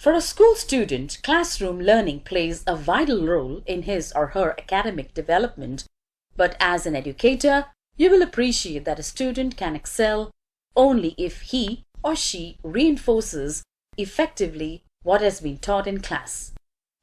For a school student, classroom learning plays a vital role in his or her academic development, but as an educator, you will appreciate that a student can excel only if he or she reinforces effectively what has been taught in class.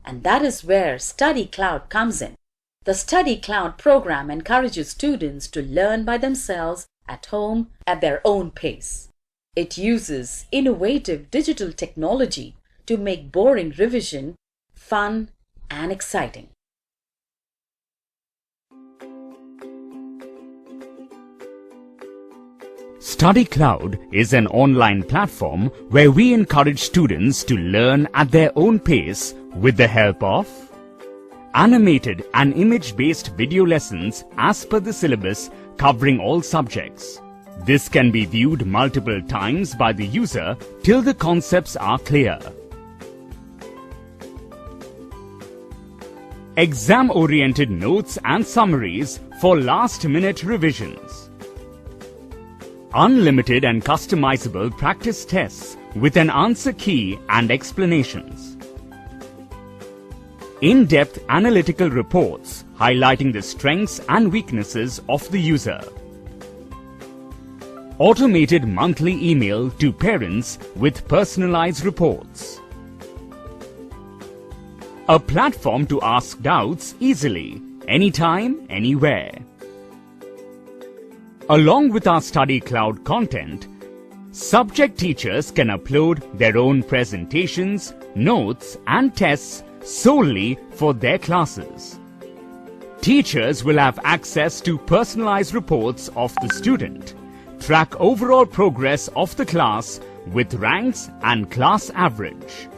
And that is where StudyCloud comes in. The StudyCloud program encourages students to learn by themselves at home at their own pace. It uses innovative digital technology to make boring revision fun and exciting. StudyCloud is an online platform where we encourage students to learn at their own pace with the help of animated and image-based video lessons as per the syllabus covering all subjects. This can be viewed multiple times by the user till the concepts are clear. Exam-oriented notes and summaries for last-minute revisions. Unlimited and customizable practice tests with an answer key and explanations. In-depth analytical reports highlighting the strengths and weaknesses of the user. Automated monthly email to parents with personalized reports. A platform to ask doubts easily, anytime, anywhere. Along with our StudyCloud content, subject teachers can upload their own presentations, notes and tests solely for their classes. Teachers will have access to personalized reports of the student, track overall progress of the class with ranks and class average.